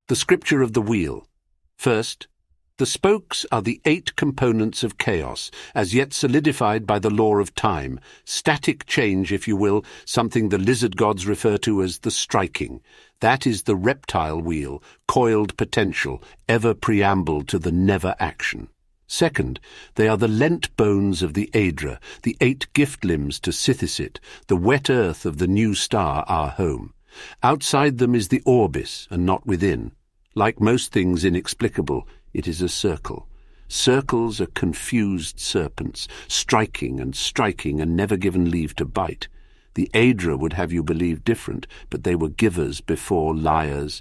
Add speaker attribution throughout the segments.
Speaker 1: The Scripture of the Wheel. First, the spokes are the 8 components of chaos, as yet solidified by the law of time, static change, if you will, something the lizard gods refer to as the striking. That is the reptile wheel, coiled potential, ever preamble to the never action. Second, they are the lent bones of the Aedra, the 8 gift limbs to Sithisit, the wet earth of the new star, our home. Outside them is the orbis, and not within. Like most things inexplicable, it is a circle. Circles are confused serpents, striking and never given leave to bite. The Aedra would have you believe different, but they were givers before liars.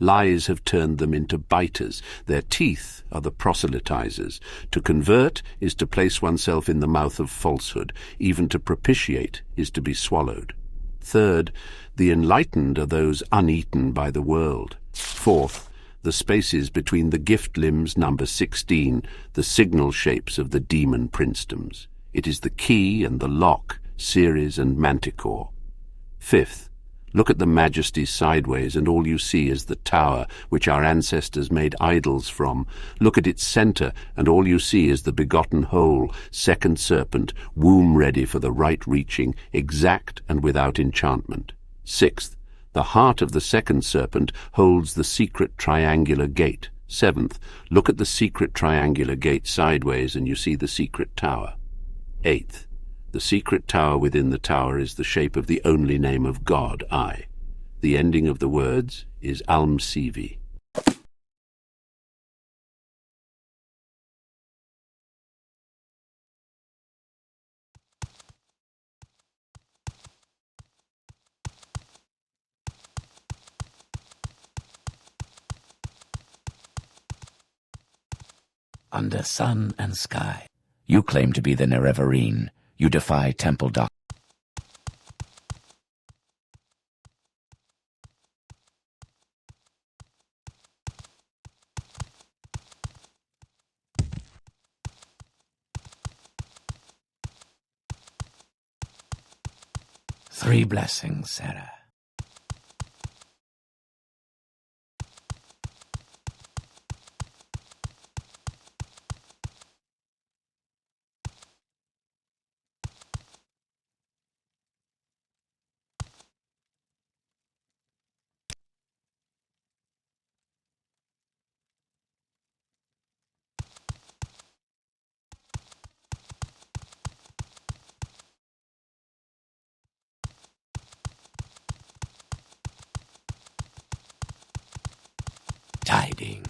Speaker 1: Lies have turned them into biters. Their teeth are the proselytizers. To convert is to place oneself in the mouth of falsehood. Even to propitiate is to be swallowed. Third, the enlightened are those uneaten by the world. Fourth, the spaces between the gift limbs number 16, the signal shapes of the demon princedoms. It is the key and the lock, Ceres and Manticore. Fifth, look at the majesty sideways, and all you see is the tower which our ancestors made idols from. Look at its center, and all you see is the begotten whole, second serpent, womb ready for the right reaching, exact and without enchantment. Sixth, the heart of the second serpent holds the secret triangular gate. Seventh, look at the secret triangular gate sideways, and you see the secret tower. Eighth, the secret tower within the tower is the shape of the only name of God, I. The ending of the words is Almsivi.
Speaker 2: Under sun and sky. You claim to be the Nerevarine. You defy temple doctrine. Three blessings, Sarah. Tidings.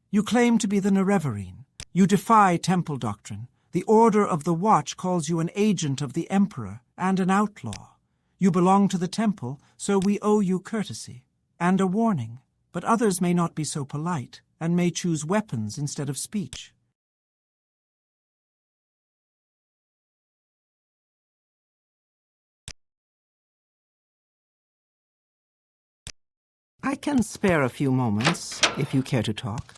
Speaker 3: You claim to be the Nerevarine. You defy temple doctrine. The Order of the Watch calls you an agent of the Emperor and an outlaw. You belong to the temple, so we owe you courtesy. And a warning, but others may not be so polite, and may choose weapons instead of speech. I can spare a few moments, if you care to talk.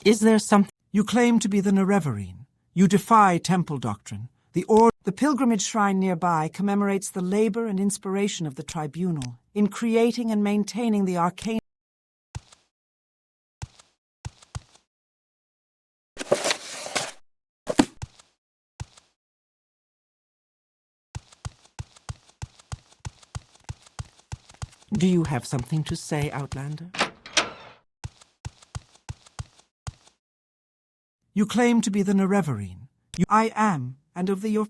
Speaker 3: Is there something? You claim to be the Nerevarine. You defy temple doctrine. The pilgrimage shrine nearby commemorates the labor and inspiration of the tribunal in creating and maintaining the arcane. Do you have something to say, Outlander? You claim to be the Nerevarine. I am, and of your...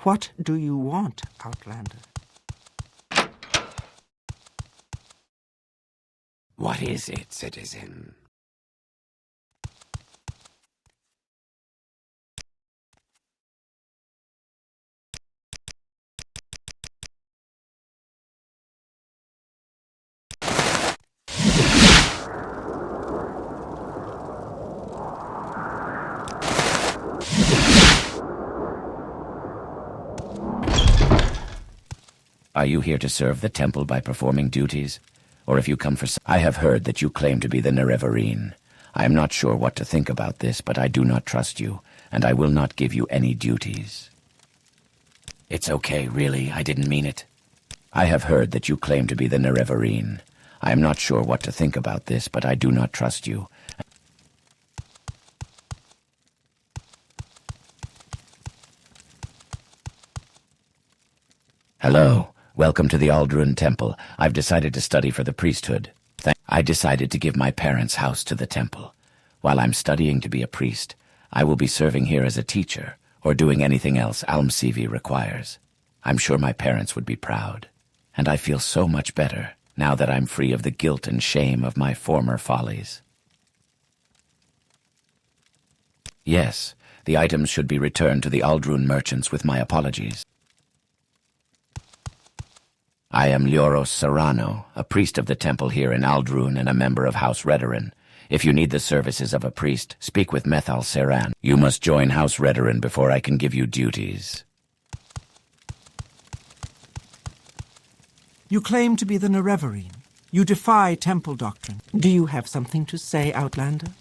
Speaker 3: What do you want, Outlander?
Speaker 2: What is it, citizen? Are you here to serve the temple by performing duties? Or if you come for... I have heard that you claim to be the Nerevarine. I am not sure what to think about this, but I do not trust you, and I will not give you any duties. It's okay, really. I didn't mean it. I have heard that you claim to be the Nerevarine. I am not sure what to think about this, but I do not trust you. Hello. Welcome to the Aldrun Temple. I've decided to study for the priesthood. I decided to give my parents' house to the temple. While I'm studying to be a priest, I will be serving here as a teacher, or doing anything else Almsivi requires. I'm sure my parents would be proud. And I feel so much better, now that I'm free of the guilt and shame of my former follies. Yes, the items should be returned to the Aldrun merchants with my apologies. I am Lioros Serrano, a priest of the temple here in Aldrun and a member of House Redoran. If you need the services of a priest, speak with Methal Serran. You must join House Redoran before I can give you duties.
Speaker 3: You claim to be the Nerevarine. You defy temple doctrine. Do you have something to say, Outlander?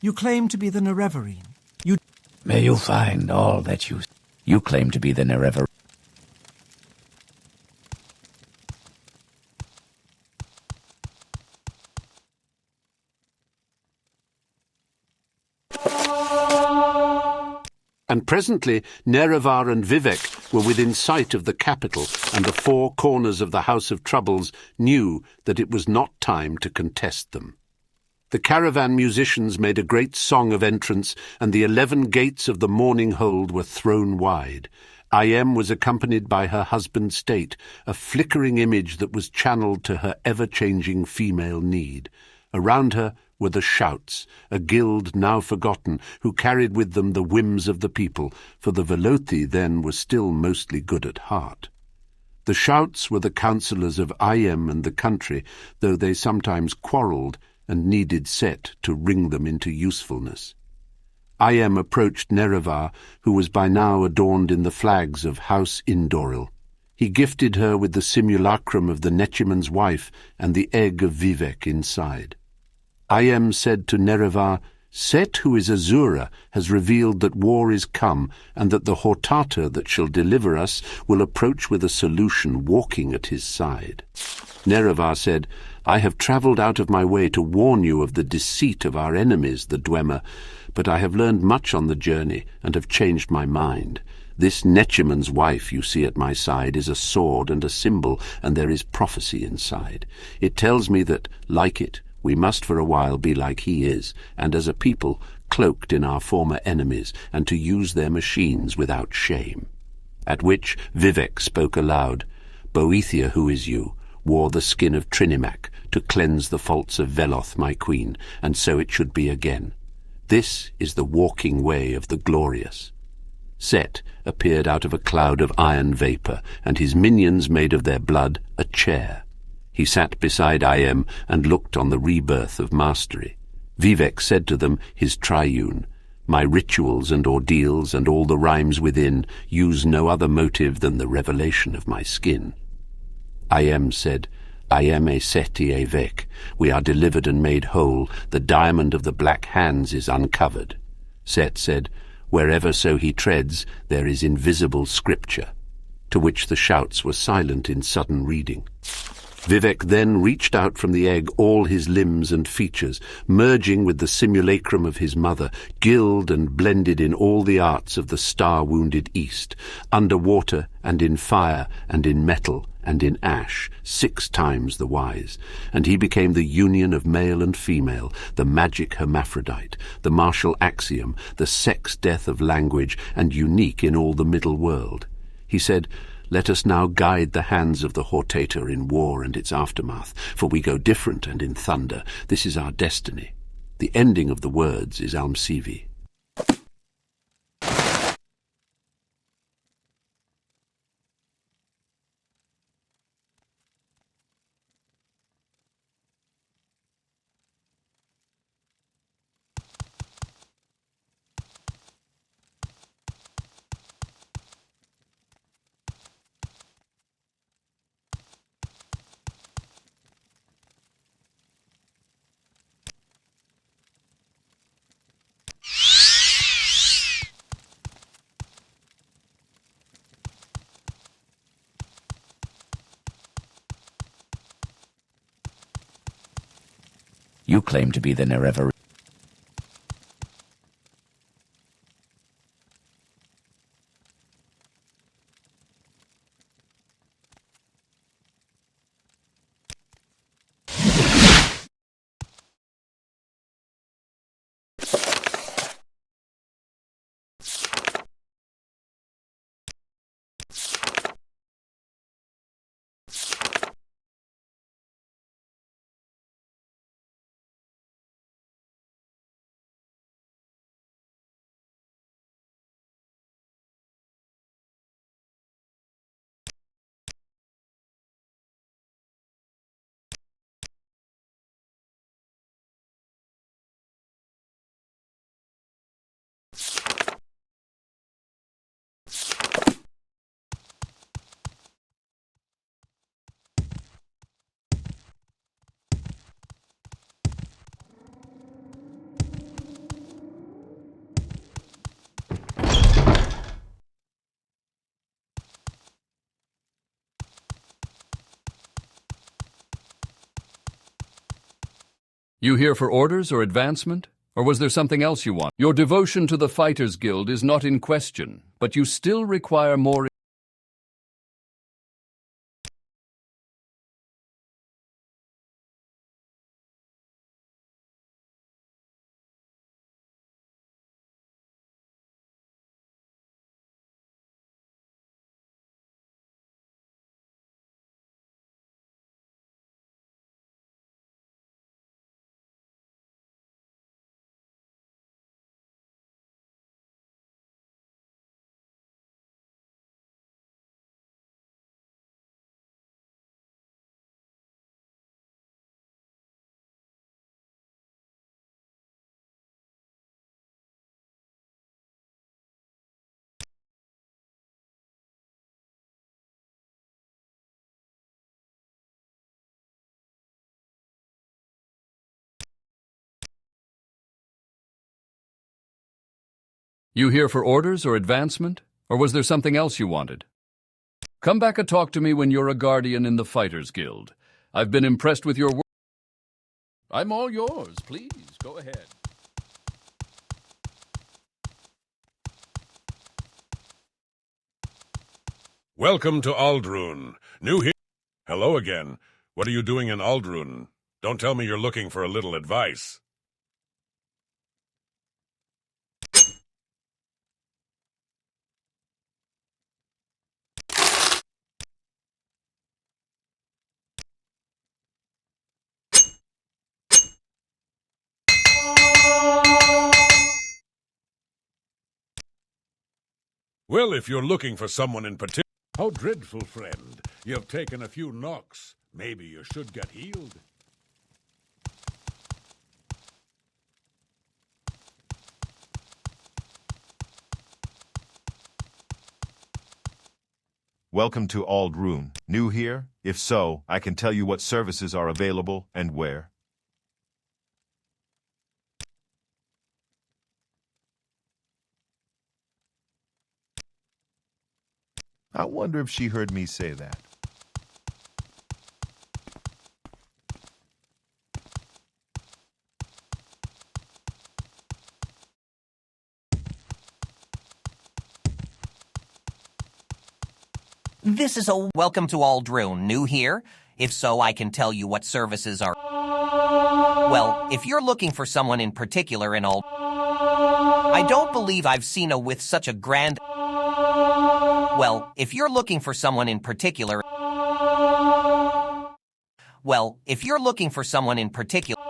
Speaker 3: You claim to be the Nerevarine.
Speaker 2: May you find all that you... You claim to be the Nerevarine.
Speaker 1: And presently Nerevar and Vivek were within sight of the capital, and the four corners of the House of Troubles knew that it was not time to contest them. The caravan musicians made a great song of entrance, and the 11 gates of the morning hold were thrown wide. Ayem was accompanied by her husband State, a flickering image that was channeled to her ever-changing female need. Around her were the Shouts, a guild now forgotten, who carried with them the whims of the people, for the Velothi then were still mostly good at heart. The Shouts were the counsellors of Ayem and the country, though they sometimes quarrelled and needed Set to wring them into usefulness. Ayem approached Nerevar, who was by now adorned in the flags of House Indoril. He gifted her with the simulacrum of the Nechiman's wife and the egg of Vivec inside. Ayem said to Nerevar, Set, who is Azura, has revealed that war is come, and that the Hortata that shall deliver us will approach with a solution walking at his side. Nerevar said, I have travelled out of my way to warn you of the deceit of our enemies, the Dwemer, but I have learned much on the journey, and have changed my mind. This Nechiman's wife you see at my side is a sword and a symbol, and there is prophecy inside. It tells me that, like it, we must for a while be like he is, and as a people, cloaked in our former enemies, and to use their machines without shame. At which Vivec spoke aloud, Boethia, who is you, wore the skin of Trinimac to cleanse the faults of Veloth, my queen, and so it should be again. This is the walking way of the glorious. Set appeared out of a cloud of iron vapour, and his minions made of their blood a chair. He sat beside Ayem and looked on the rebirth of mastery. Vivec said to them, his triune, My rituals and ordeals and all the rhymes within use no other motive than the revelation of my skin. Ayem said, Ayem e seti e vec, we are delivered and made whole, the diamond of the black hands is uncovered. Set said, Wherever so he treads, there is invisible scripture, to which the shouts were silent in sudden reading. Vivec then reached out from the egg all his limbs and features, merging with the simulacrum of his mother, gilled and blended in all the arts of the star-wounded East, under water and in fire and in metal and in ash, 6 times the wise, and he became the union of male and female, the magic hermaphrodite, the martial axiom, the sex-death of language, and unique in all the middle world. He said, Let us now guide the hands of the Hortata in war and its aftermath, for we go different and in thunder. This is our destiny. The ending of the words is Almsivi.
Speaker 2: You claim to be the Nerevar.
Speaker 4: You here for orders or advancement? Or was there something else you want? Your devotion to the Fighters Guild is not in question, but you still require more You here for orders or advancement? Or was there something else you wanted? Come back and talk to me when you're a guardian in the Fighters Guild. I've been impressed with your work. I'm all yours. Please, go ahead.
Speaker 5: Welcome to Aldrune. New here? Hello again. What are you doing in Aldrune? Don't tell me you're looking for a little advice. Well, if you're looking for someone in particular... How dreadful, friend. You have taken a few knocks. Maybe you should get healed.
Speaker 6: Welcome to Aldrune. New here? If so, I can tell you what services are available and where. I wonder if she heard me say that.
Speaker 7: This is a welcome to Aldrune. New here? If so, I can tell you what services are... Well, if you're looking for someone in particular in I don't believe I've seen a with such a grand... Well, if you're looking for someone in particular... Well, if you're looking for someone in particular...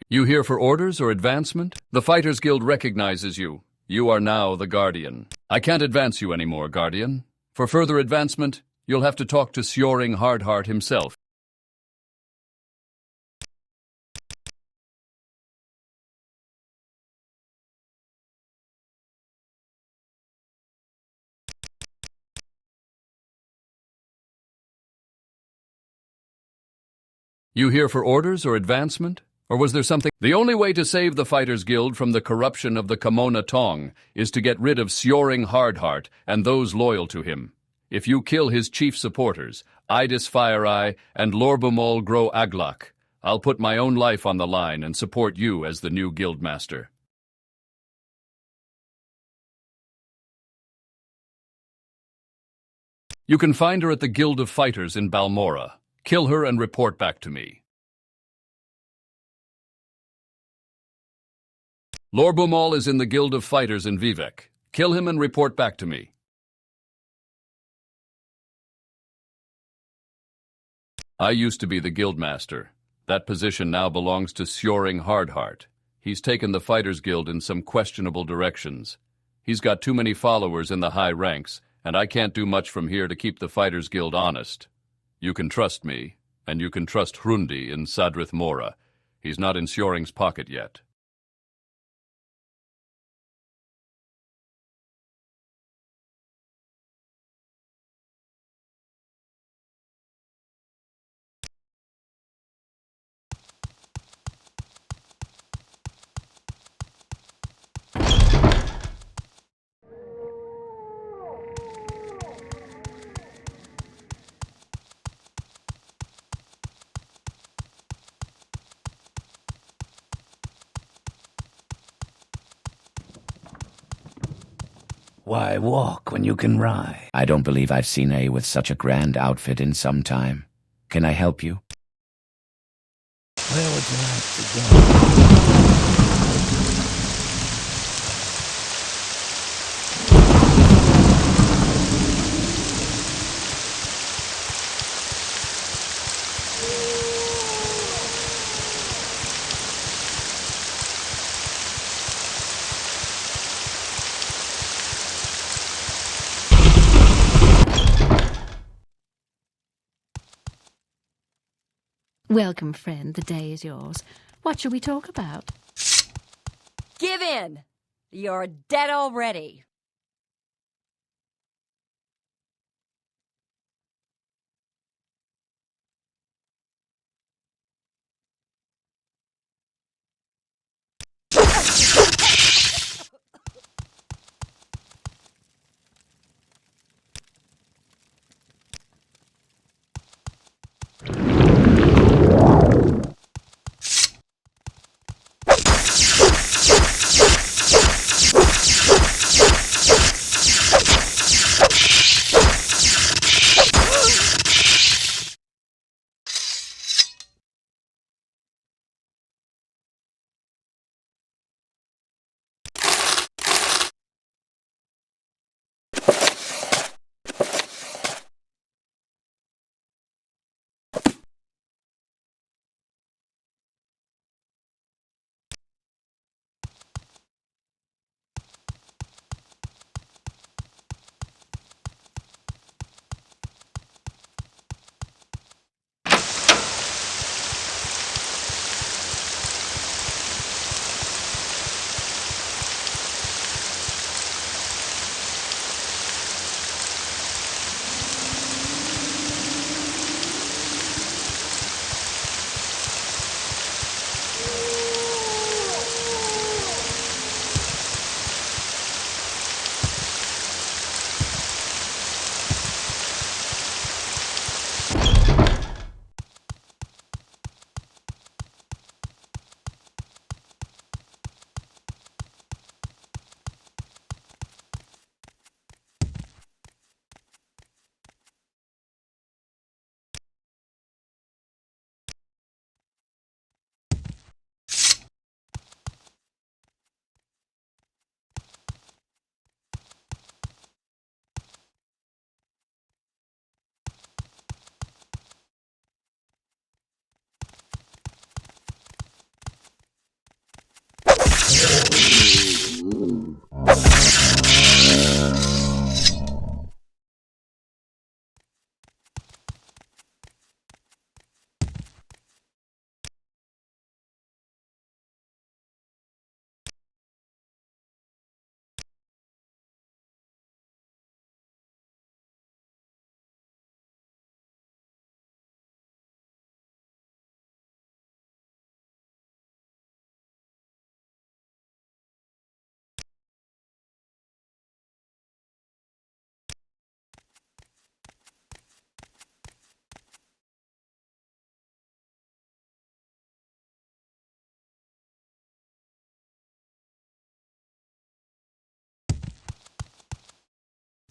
Speaker 4: You here for orders or advancement? The Fighters Guild recognizes you. You are now the Guardian. I can't advance you anymore, Guardian. For further advancement, you'll have to talk to Sjoring Hardheart himself. You here for orders or advancement? Or was there something? The only way to save the Fighters Guild from the corruption of the Kimona Tong is to get rid of Sjoring Hardheart and those loyal to him. If you kill his chief supporters, Idis Fireeye and Lorbumol Gro Aglak, I'll put my own life on the line and support you as the new guildmaster. You can find her at the Guild of Fighters in Balmora. Kill her and report back to me. Lorbumol is in the Guild of Fighters in Vivek. Kill him and report back to me. I used to be the guildmaster. That position now belongs to Sjoring Hardheart. He's taken the Fighters Guild in some questionable directions. He's got too many followers in the high ranks, and I can't do much from here to keep the Fighters Guild honest. You can trust me, and you can trust Hrundi in Sadrith Mora. He's not in Sjoring's pocket yet.
Speaker 2: Why walk when you can ride? I don't believe I've seen a with such a grand outfit in some time. Can I help you? Where would you like to go?
Speaker 8: Welcome, friend. The day is yours. What shall we talk about?
Speaker 9: Give in! You're dead already.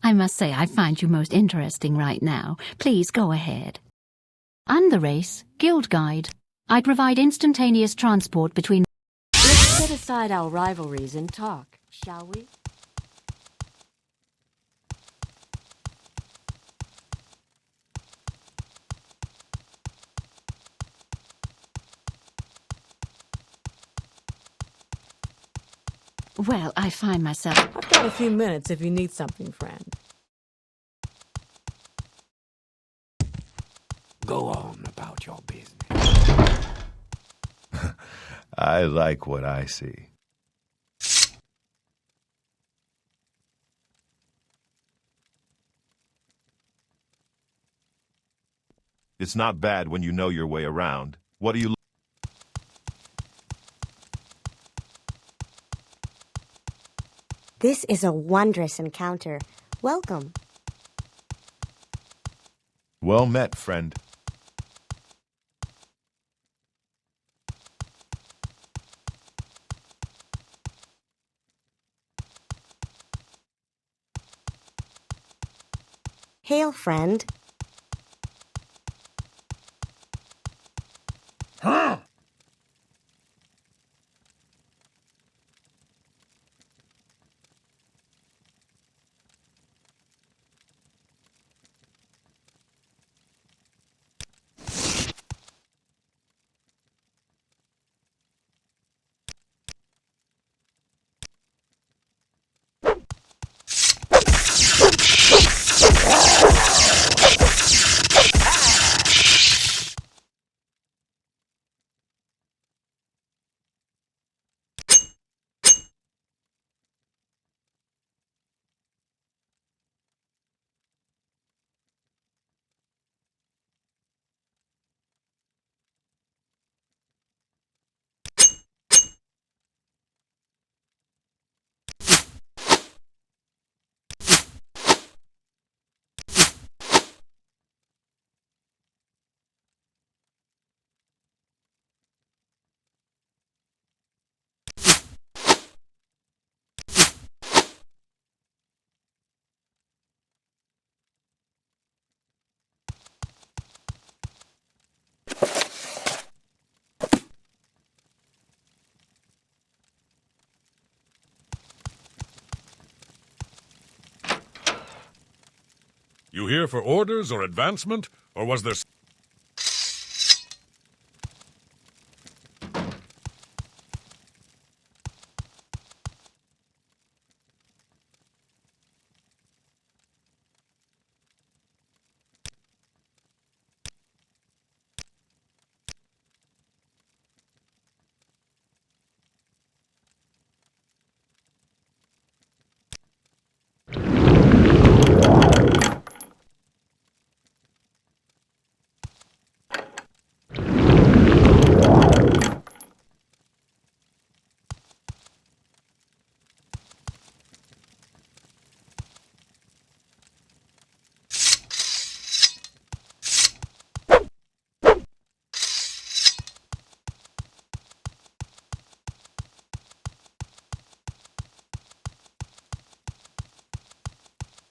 Speaker 8: I must say I find you most interesting right now. Please go ahead. I'm the race, Guild Guide. I provide instantaneous transport between...
Speaker 9: Let's set aside our rivalries and talk, shall we?
Speaker 8: Well, I find myself...
Speaker 9: I've got a few minutes if you need something, friend.
Speaker 2: Go on about your business.
Speaker 6: I like what I see. It's not bad when you know your way around. What do you...
Speaker 10: This is a wondrous encounter. Welcome.
Speaker 6: Well met, friend.
Speaker 10: Hail, friend.
Speaker 5: You here for orders or advancement, or was there...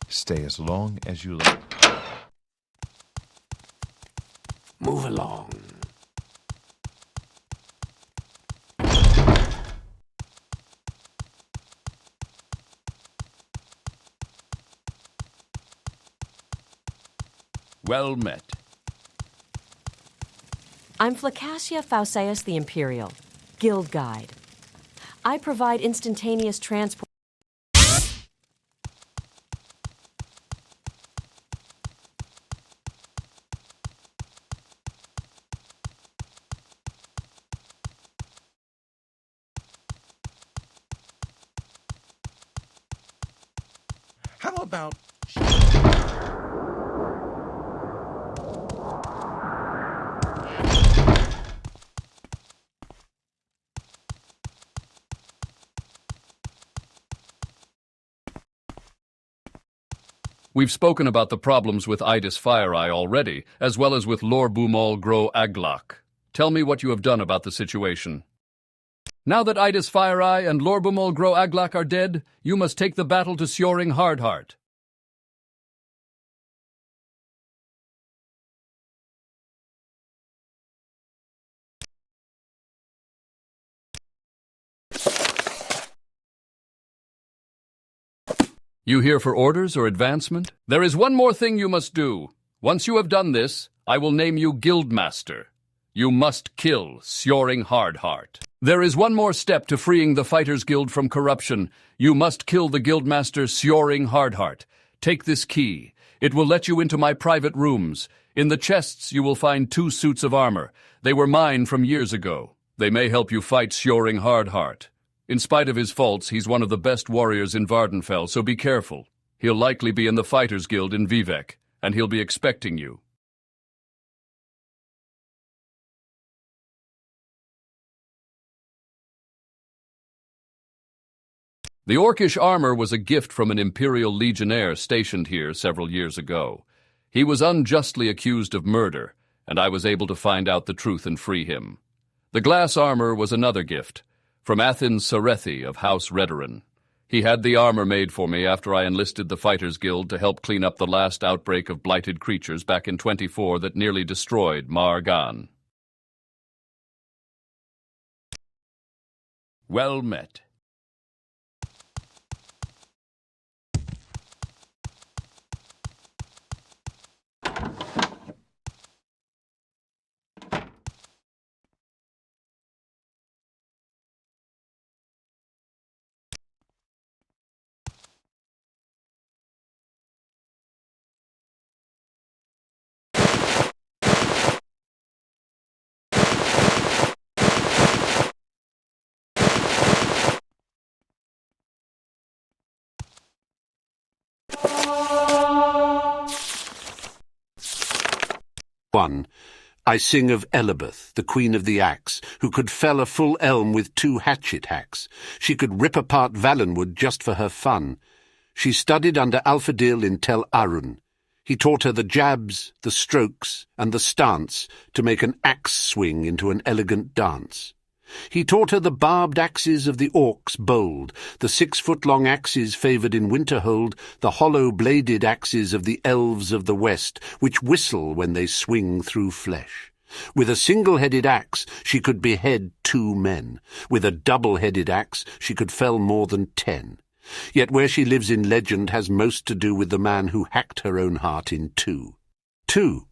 Speaker 6: Stay as long as you like.
Speaker 2: Move along.
Speaker 4: Well met.
Speaker 9: I'm Flacacia Fauseus the Imperial, Guild Guide. I provide instantaneous transport.
Speaker 6: How about...
Speaker 4: We've spoken about the problems with Idis Fireeye already, as well as with Lor Bumol Gro Aglak. Tell me what you have done about the situation. Now that Idis Fireeye and Lor Bumol Gro Aglak are dead, you must take the battle to Sjoring Hardheart. You here for orders or advancement? There is one more thing you must do. Once you have done this, I will name you Guildmaster. You must kill Sjoring Hardheart. There is one more step to freeing the Fighters Guild from corruption. You must kill the Guildmaster Sjoring Hardheart. Take this key. It will let you into my private rooms. In the chests you will find 2 suits of armor. They were mine from years ago. They may help you fight Sjoring Hardheart. In spite of his faults, he's one of the best warriors in Vvardenfell, so be careful. He'll likely be in the Fighters Guild in Vivec, and he'll be expecting you. The Orcish armor was a gift from an Imperial legionnaire stationed here several years ago. He was unjustly accused of murder, and I was able to find out the truth and free him. The glass armor was another gift, from Athens Sarethi of House Redoran. He had the armor made for me after I enlisted the Fighters Guild to help clean up the last outbreak of blighted creatures back in 24 that nearly destroyed Mar Gan. Well met.
Speaker 1: One, I sing of Elizabeth, the Queen of the Axe, who could fell a full elm with 2 hatchet hacks. She could rip apart Valenwood just for her fun. She studied under Alfadil in Tel Arun. He taught her the jabs, the strokes, and the stance to make an axe swing into an elegant dance. He taught her the barbed axes of the orcs bold, the 6-foot-long axes favoured in Winterhold, the hollow-bladed axes of the elves of the west, which whistle when they swing through flesh. With a single-headed axe she could behead 2 men. With a double-headed axe she could fell more than 10. Yet where she lives in legend has most to do with the man who hacked her own heart in 2. 2.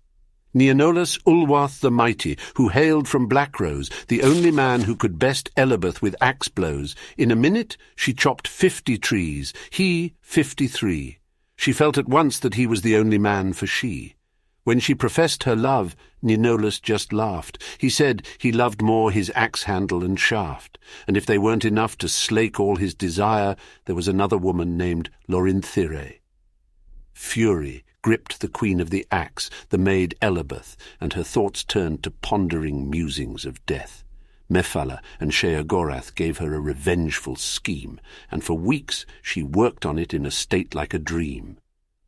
Speaker 1: Neonolus Ulwath the Mighty, who hailed from Blackrose, the only man who could best Elizabeth with axe blows. In a minute she chopped 50 trees, he 53. She felt at once that he was the only man for she. When she professed her love, Neonolus just laughed. He said he loved more his axe handle and shaft, and if they weren't enough to slake all his desire, there was another woman named Lorinthire. Fury gripped the Queen of the Axe, the maid Elizabeth, and her thoughts turned to pondering musings of death. Mephala and Sheogorath gave her a revengeful scheme, and for weeks she worked on it in a state like a dream.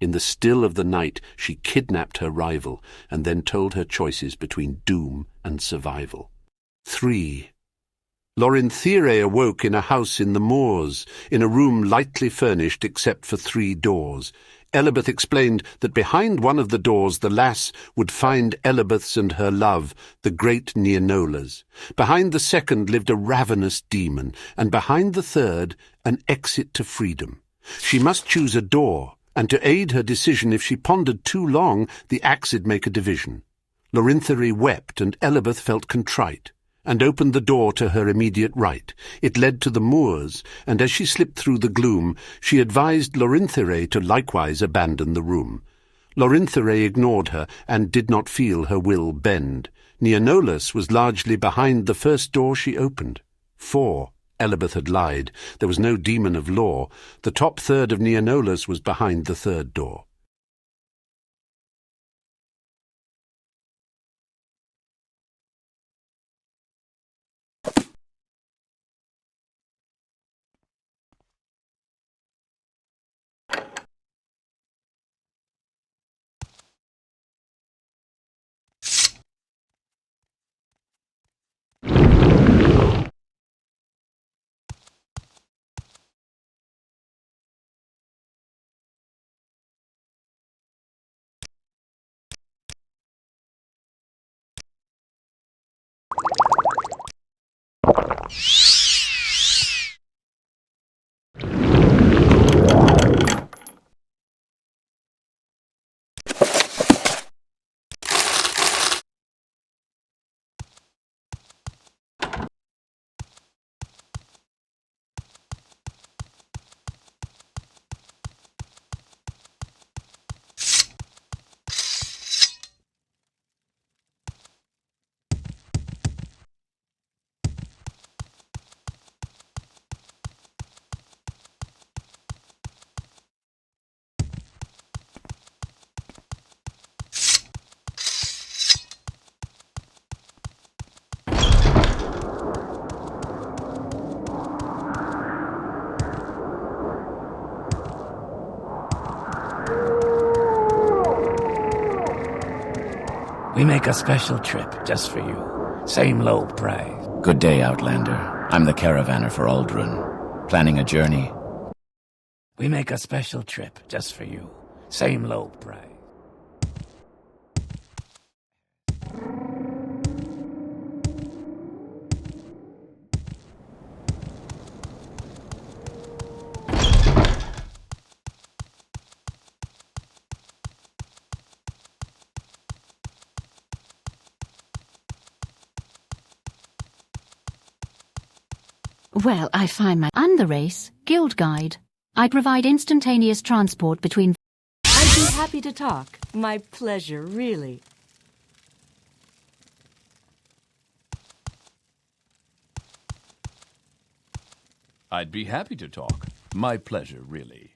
Speaker 1: In the still of the night she kidnapped her rival, and then told her choices between doom and survival. 3. Lorinthire awoke in a house in the moors, in a room lightly furnished except for 3 doors. Elizabeth explained that behind one of the doors the lass would find Elizabeth's and her love, the great Neonola's. Behind the second lived a ravenous demon, and behind the third an exit to freedom. She must choose a door, and to aid her decision, if she pondered too long, the axe'd make a division. Lorinthire wept, and Elizabeth felt contrite, and opened the door to her immediate right. It led to the moors, and as she slipped through the gloom, she advised Lorinthire to likewise abandon the room. Lorinthire ignored her, and did not feel her will bend. Neonolus was largely behind the first door she opened. 4. Elizabeth had lied. There was no demon of law. The top third of Neonolus was behind the third door.
Speaker 2: We make a special trip just for you. Same low price. Good day, Outlander. I'm the caravaner for Aldrun. Planning a journey? We make a special trip just for you. Same low price.
Speaker 8: Well, I find my... And the race, Guild Guide. I provide instantaneous transport between...
Speaker 9: I'd be happy to talk. My pleasure, really.
Speaker 4: I'd be happy to talk. My pleasure, really.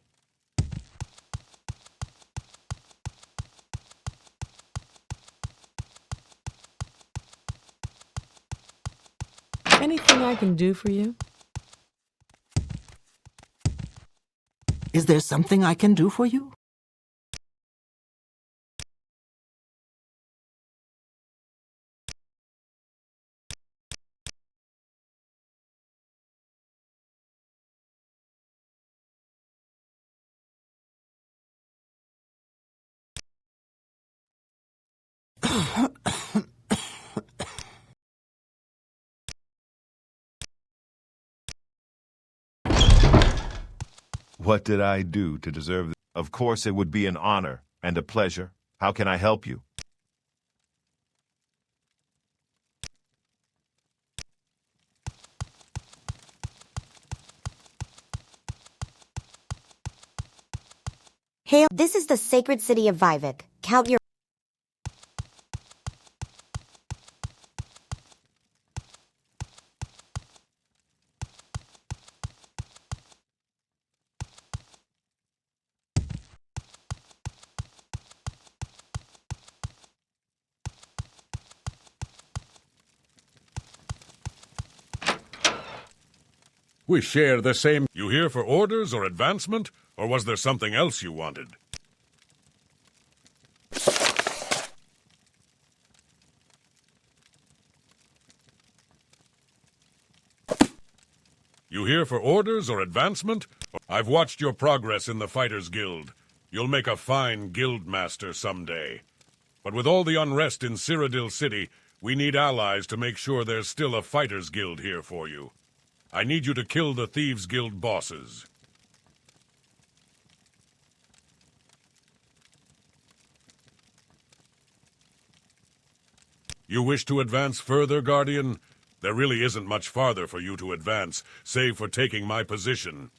Speaker 11: Anything I can do for you?
Speaker 3: Is there something I can do for you?
Speaker 6: What did I do to deserve this? Of course it would be an honor and a pleasure. How can I help you?
Speaker 10: Hail, this is the sacred city of Vivek. Count your...
Speaker 5: We share the same... You here for orders or advancement? Or was there something else you wanted? You here for orders or advancement? I've watched your progress in the Fighters Guild. You'll make a fine guild master someday. But with all the unrest in Cyrodiil City, we need allies to make sure there's still a Fighters Guild here for you. I need you to kill the Thieves Guild bosses. You wish to advance further, Guardian? There really isn't much farther for you to advance, save for taking my position.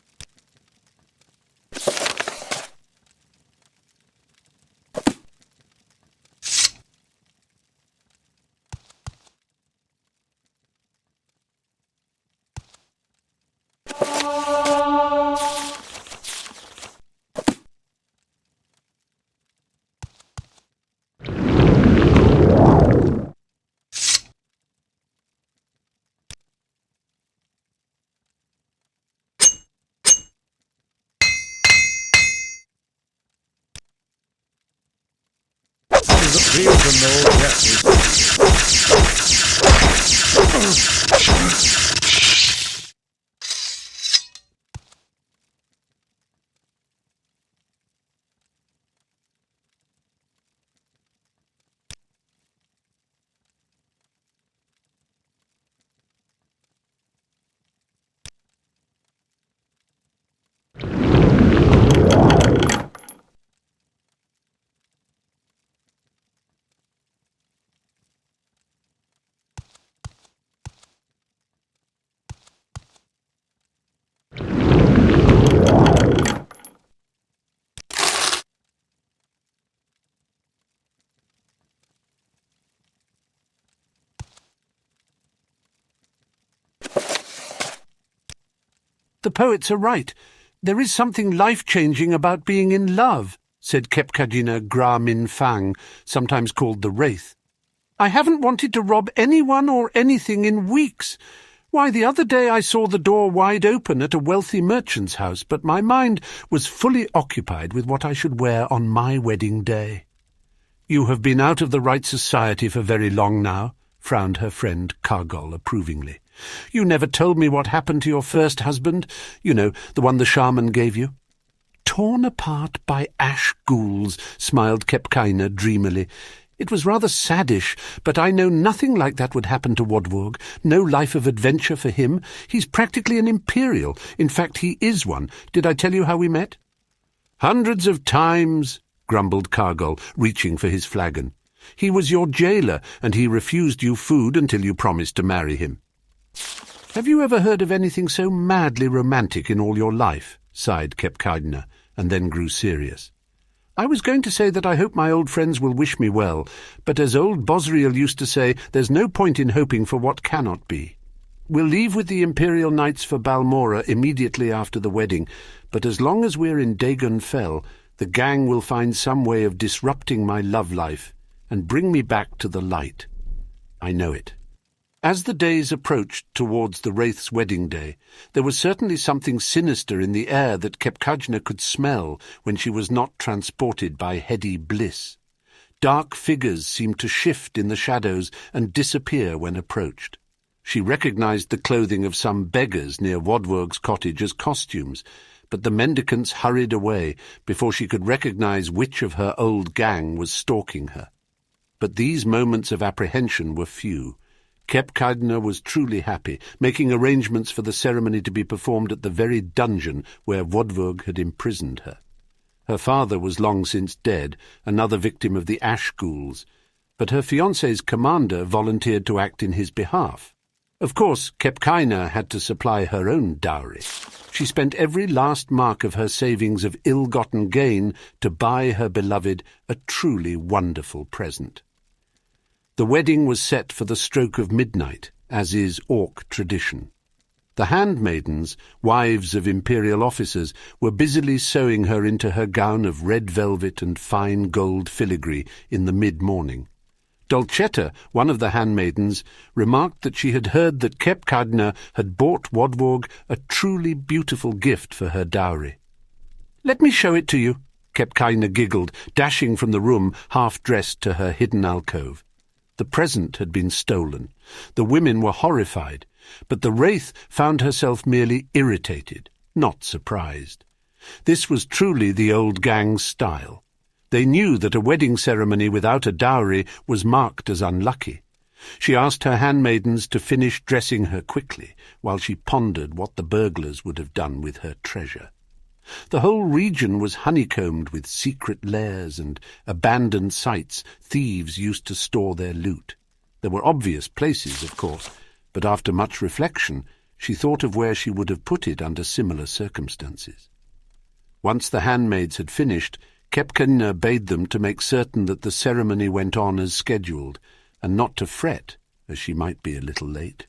Speaker 5: Feel to know
Speaker 1: The poets are right. There is something life-changing about being in love, said Kepkadina Gramin Fang, sometimes called the Wraith. I haven't wanted to rob anyone or anything in weeks. Why, the other day I saw the door wide open at a wealthy merchant's house, but my mind was fully occupied with what I should wear on my wedding day. "You have been out of the right society for very long now," frowned her friend Kargol approvingly. "You never told me what happened to your first husband, you know, the one the shaman gave you." "Torn apart by ash ghouls," smiled Kepkaina dreamily. "It was rather saddish, but I know nothing like that would happen to Wodvorg. No life of adventure for him. He's practically an Imperial. In fact, he is one. Did I tell you how we met?" "Hundreds of times," grumbled Kargol, reaching for his flagon. "He was your jailer, and he refused you food until you promised to marry him." "Have you ever heard of anything so madly romantic in all your life?" sighed Kepkaina, and then grew serious. "I was going to say that I hope my old friends will wish me well, but as old Bosriel used to say, there's no point in hoping for what cannot be. We'll leave with the Imperial Knights for Balmora immediately after the wedding, but as long as we're in Vvardenfell, the gang will find some way of disrupting my love life and bring me back to the light. I know it." As the days approached towards the Wraith's wedding day, there was certainly something sinister in the air that Kepkaina could smell when she was not transported by heady bliss. Dark figures seemed to shift in the shadows and disappear when approached. She recognized the clothing of some beggars near Wodvorg's cottage as costumes, but the mendicants hurried away before she could recognize which of her old gang was stalking her. But these moments of apprehension were few. Kepkaina was truly happy, making arrangements for the ceremony to be performed at the very dungeon where Wodvorg had imprisoned her. Her father was long since dead, another victim of the ash ghouls, but her fiancé's commander volunteered to act in his behalf. Of course, Kepkaina had to supply her own dowry. She spent every last mark of her savings of ill-gotten gain to buy her beloved a truly wonderful present. The wedding was set for the stroke of midnight, as is Orc tradition. The handmaidens, wives of imperial officers, were busily sewing her into her gown of red velvet and fine gold filigree in the mid-morning. Dolcetta, one of the handmaidens, remarked that she had heard that Kepkaina had bought Wodvorg a truly beautiful gift for her dowry. "Let me show it to you," Kepkaina giggled, dashing from the room, half-dressed to her hidden alcove. The present had been stolen. The women were horrified, but the Wraith found herself merely irritated, not surprised. This was truly the old gang's style. They knew that a wedding ceremony without a dowry was marked as unlucky. She asked her handmaidens to finish dressing her quickly, while she pondered what the burglars would have done with her treasure. The whole region was honeycombed with secret lairs and abandoned sites thieves used to store their loot. There were obvious places, of course, but after much reflection she thought of where she would have put it under similar circumstances. Once the handmaids had finished, Kepkaina bade them to make certain that the ceremony went on as scheduled, and not to fret, as she might be a little late.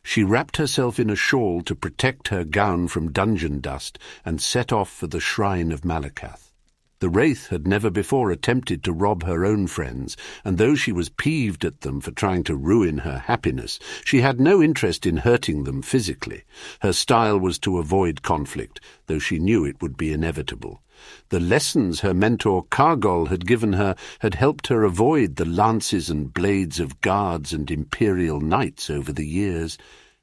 Speaker 1: She wrapped herself in a shawl to protect her gown from dungeon dust and set off for the shrine of Malakath. The Wraith had never before attempted to rob her own friends, and though she was peeved at them for trying to ruin her happiness, she had no interest in hurting them physically. Her style was to avoid conflict, though she knew it would be inevitable. The lessons her mentor Kargol had given her had helped her avoid the lances and blades of guards and imperial knights over the years.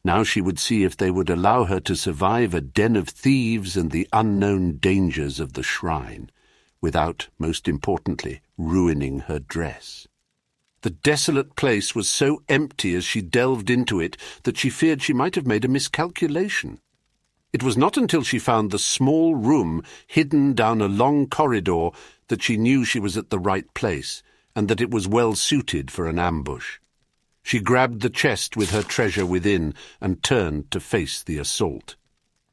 Speaker 1: Now she would see if they would allow her to survive a den of thieves and the unknown dangers of the shrine, without, most importantly, ruining her dress. The desolate place was so empty as she delved into it that she feared she might have made a miscalculation. It was not until she found the small room hidden down a long corridor that she knew she was at the right place, and that it was well suited for an ambush. She grabbed the chest with her treasure within and turned to face the assault.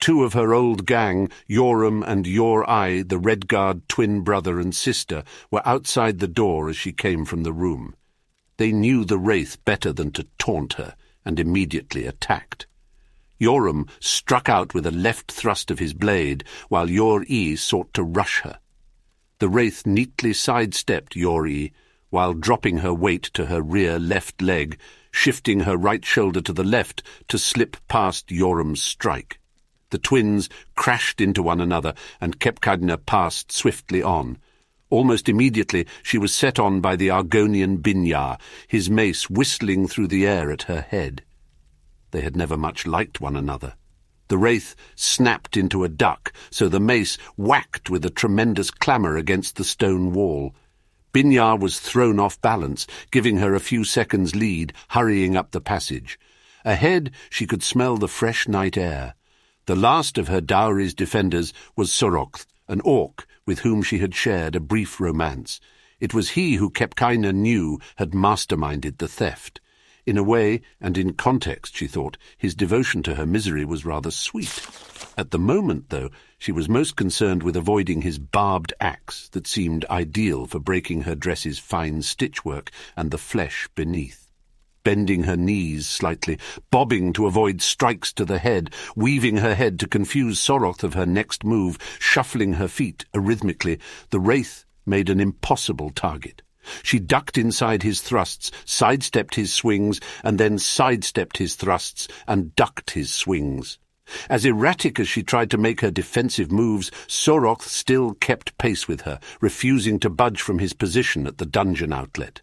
Speaker 1: Two of her old gang, Yoram and Yor-Ai, the Redguard twin brother and sister, were outside the door as she came from the room. They knew the Wraith better than to taunt her, and immediately attacked. Yoram struck out with a left thrust of his blade, while Yor-I sought to rush her. The Wraith neatly sidestepped Yor-I, while dropping her weight to her rear left leg, shifting her right shoulder to the left to slip past Yoram's strike. The twins crashed into one another, and Kepkaina passed swiftly on. Almost immediately she was set on by the Argonian Binyar, his mace whistling through the air at her head. They had never much liked one another. The wraith snapped into a duck, so the mace whacked with a tremendous clamour against the stone wall. Binyar was thrown off balance, giving her a few seconds' lead, hurrying up the passage. Ahead she could smell the fresh night air. The last of her dowry's defenders was Sorokth, an orc with whom she had shared a brief romance. It was he who Kezyma knew had masterminded the theft. In a way, and in context, she thought, his devotion to her misery was rather sweet. At the moment, though, she was most concerned with avoiding his barbed axe that seemed ideal for breaking her dress's fine stitchwork and the flesh beneath. Bending her knees slightly, bobbing to avoid strikes to the head, weaving her head to confuse Sorokth of her next move, shuffling her feet arrhythmically, the wraith made an impossible target. She ducked inside his thrusts, sidestepped his swings, and then sidestepped his thrusts and ducked his swings. As erratic as she tried to make her defensive moves, Sorokth still kept pace with her, refusing to budge from his position at the dungeon outlet.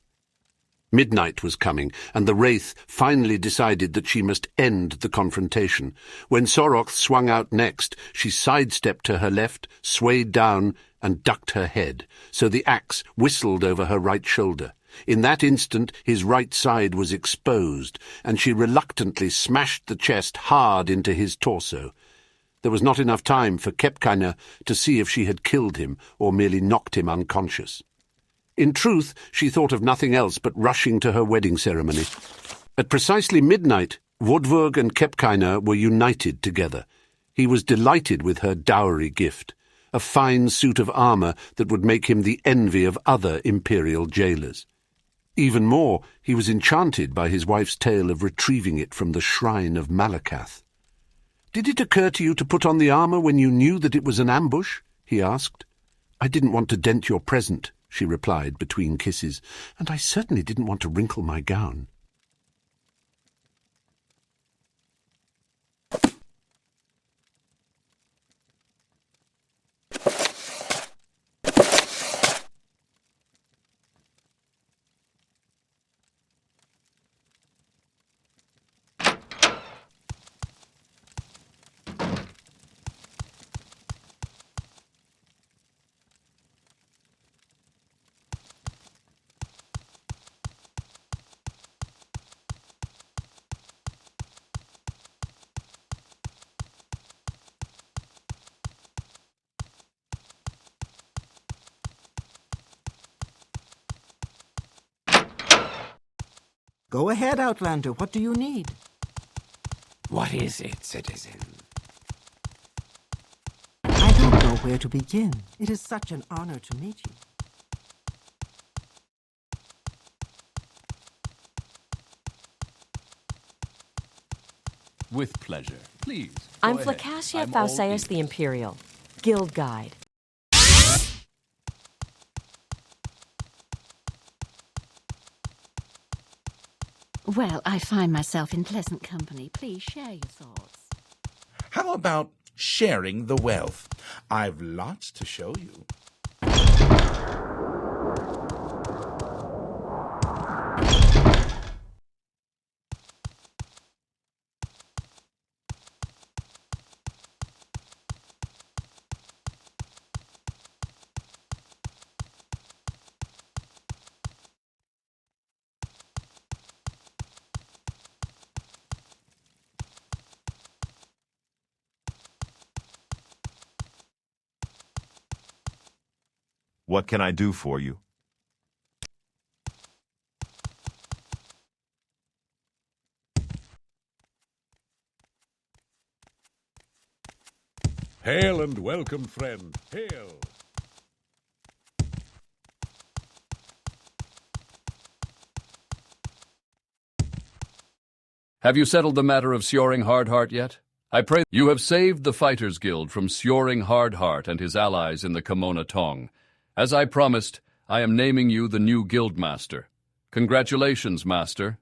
Speaker 1: Midnight was coming, and the wraith finally decided that she must end the confrontation. When Sorokth swung out next, she sidestepped to her left, swayed down, and ducked her head, so the axe whistled over her right shoulder. In that instant his right side was exposed, and she reluctantly smashed the chest hard into his torso. There was not enough time for Kezyma to see if she had killed him or merely knocked him unconscious. In truth, she thought of nothing else but rushing to her wedding ceremony. At precisely midnight, Vvardenfell and Kezyma were united together. He was delighted with her dowry gift, a fine suit of armour that would make him the envy of other imperial jailers. Even more, he was enchanted by his wife's tale of retrieving it from the shrine of Malakath. "Did it occur to you to put on the armour when you knew that it was an ambush?" he asked. "I didn't want to dent your present," she replied between kisses, "and I certainly didn't want to wrinkle my gown."
Speaker 3: Go ahead, Outlander. What do you need?
Speaker 2: What is it, citizen?
Speaker 3: I don't know where to begin. It is such an honor to meet you.
Speaker 4: With pleasure. Please.
Speaker 9: I'm
Speaker 4: go ahead.
Speaker 9: Flacasia
Speaker 4: I'm all
Speaker 9: Fauseus
Speaker 4: ears.
Speaker 9: the Imperial, Guild Guide.
Speaker 8: Well, I find myself in pleasant company. Please share your thoughts.
Speaker 11: How about sharing the wealth? I've lots to show you.
Speaker 6: What can I do for you?
Speaker 5: Hail and welcome, friend. Hail.
Speaker 4: Have you settled the matter of Sjoring Hardheart yet? I pray you have saved the Fighters Guild from Sjoring Hardheart and his allies in the Kimona Tong. As I promised, I am naming you the new Guildmaster. Congratulations, Master.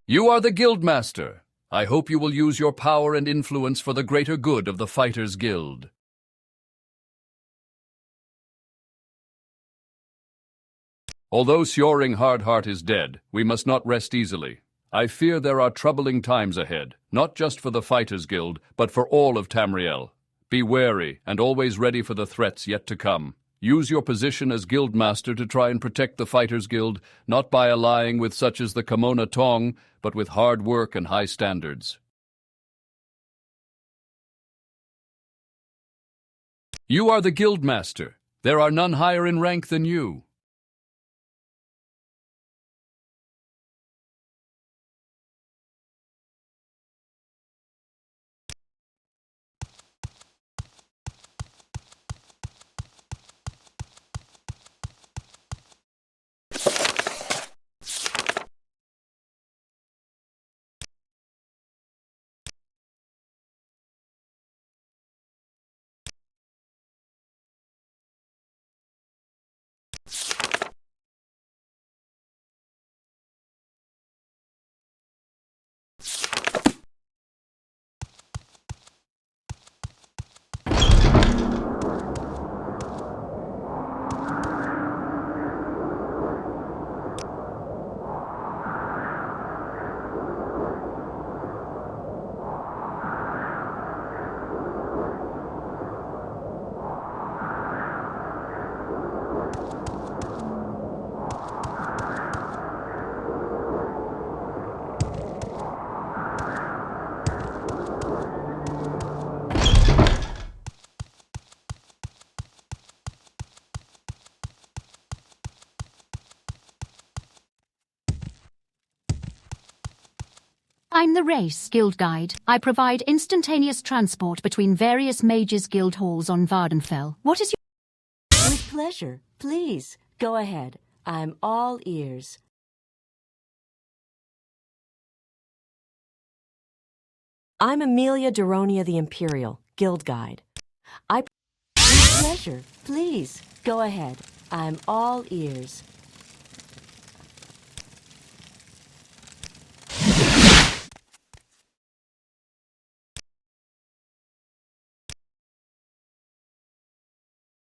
Speaker 4: You are the Guildmaster. I hope you will use your power and influence for the greater good of the Fighters Guild. Although Sjoring Hardheart is dead, we must not rest easily. I fear there are troubling times ahead, not just for the Fighters Guild, but for all of Tamriel. Be wary and always ready for the threats yet to come. Use your position as Guildmaster to try and protect the Fighters Guild, not by allying with such as the Kimona Tong, but with hard work and high standards. You are the Guildmaster. There are none higher in rank than you.
Speaker 8: I'm the Race Guild Guide. I provide instantaneous transport between various mages' guild halls on Vvardenfell. What is your...
Speaker 9: With pleasure. Please, go ahead. I'm all ears. I'm Amelia Deronia the Imperial, Guild Guide. With pleasure. Please, go ahead. I'm all ears.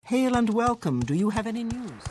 Speaker 3: Hail and welcome. Do you have any news?